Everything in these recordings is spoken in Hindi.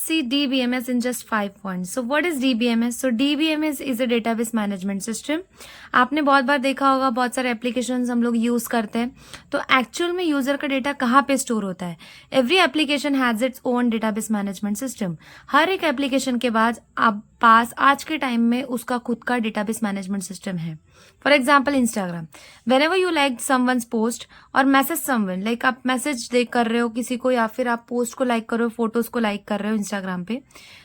see DBMS in just 5 points. So what is DBMS? So DBMS is a database management system. आपने बहुत बार देखा होगा, बहुत सारे एप्लीकेशंस हम लोग यूज़ करते हैं, तो एक्चुअल में यूज़र का डेटा कहाँ पे स्टोर होता है? Every application has its own database management system. हर एक एप्लीकेशन के बाद आप पास आज के टाइम में उसका खुद का डेटाबेस मैनेजमेंट सिस्टम है. For example Instagram. When ever you like someone's post और मैसेज समवन, लाइक आप मैसेज देख कर रहे हो किसी को, या फिर आप पोस्ट को लाइक कर रहे हो, फोटोज को लाइक कर रहे हो इंस्टाग्राम पे,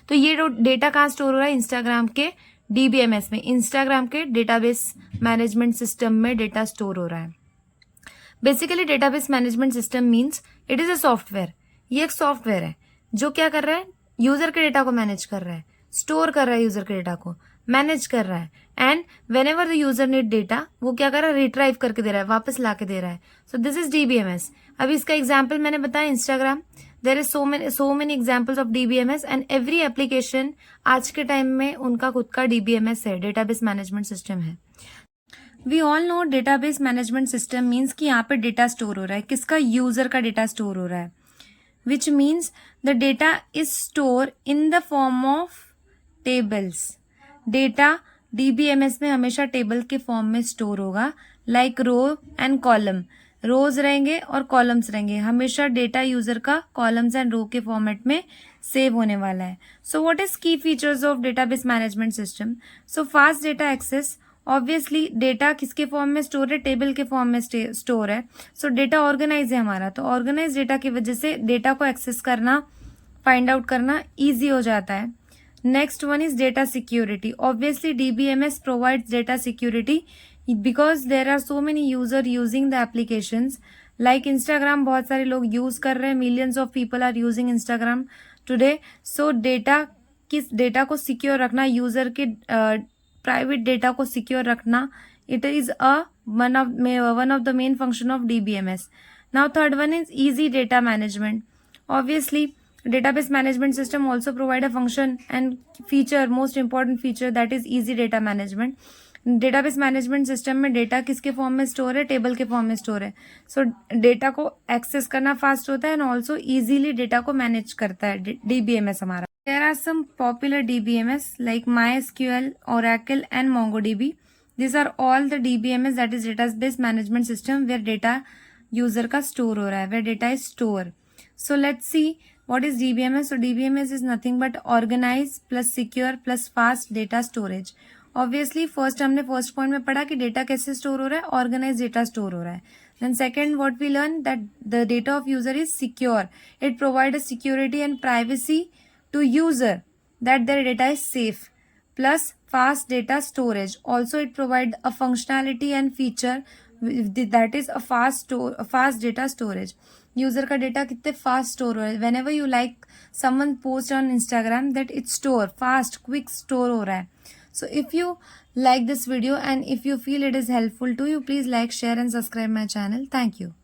तो ये डेटा कहाँ स्टोर हो रहा है? इंस्टाग्राम के DBMS में, इंस्टाग्राम के डेटाबेस मैनेजमेंट सिस्टम में डेटा स्टोर हो रहा है. Basically database management system means it is a software. ये एक सॉफ्टवेयर है जो क्या कर रहा है? यूजर के डेटा को मैनेज कर रहा है, स्टोर कर रहा है, यूजर के डेटा को मैनेज कर रहा है, and when ever the user need data वो क्या कर रहा है? रिट्राइव करके दे रहा है, वापस ला के दे रहा है. So this is DBMS. अभी इसका एग्जाम्पल मैंने बताया Instagram. There is so many examples of DBMS and every application आज के टाइम में उनका खुद का DBMS है, डेटाबेस मैनेजमेंट सिस्टम है. We all know database management system means कि यहाँ पे डेटा स्टोर हो रहा है. किसका? यूजर का डेटा स्टोर हो रहा है. Which means the data is store in the form of tables. Data DBMS में हमेशा टेबल के फॉर्म में स्टोर होगा, like row and column. Rows रहेंगे और कॉलम्स रहेंगे. हमेशा डेटा यूजर का कॉलम्स एंड रो के फॉर्मेट में सेव होने वाला है. So what is key features of database management system? So fast data access. Obviously data किसके फॉर्म में स्टोर है? टेबल के फॉर्म में स्टोर है. सो डेटा ऑर्गेनाइज है हमारा, तो ऑर्गेनाइज डेटा की वजह से डेटा को एक्सेस करना, फाइंड आउट करना ईजी हो जाता है. Next one is data security. Obviously, DBMS provides data security because there are so many users using the applications. Like Instagram, बहुत सारे लोग use कर रहे हैं. Millions of people are using Instagram today. So किस डेटा को सिक्योर रखना, यूजर के प्राइवेट डेटा को सिक्योर रखना, it is one of the main function of DBMS. Now third one is easy data management. Obviously, database management system also provide a function and feature, most important feature, that is easy data management. Database management system में डेटा किसके फॉर्म में स्टोर है? टेबल के फॉर्म में स्टोर है. सो डेटा को एक्सेस करना फास्ट होता है एंड ऑल्सो इजीली डेटा को मैनेज करता है DBMS हमारा. There are some popular DBMS like MySQL, Oracle and MongoDB. These are all the DBMS, that is database management system, where data user का स्टोर हो रहा है, where data is stored. So let's see what is DBMS. So DBMS is nothing but organize plus secure plus fast data storage. Obviously हमने फर्स्ट पॉइंट में पढ़ा कि डेटा कैसे स्टोर हो रहा है? ऑर्गेनाइज डेटा स्टोर हो रहा है. Then second what we learn, that the data of user is secure. It provide a security and privacy to user, that their data is safe. Plus fast data storage. Also it provide a functionality and feature, that is a fast data storage. User का डेटा कितने फास्ट स्टोर हो रहा है? Whenever you like someone post on Instagram, that it store fast, quick store हो रहा है. So if you like this video and if you feel it is helpful to you, please like, share and subscribe my channel. Thank you.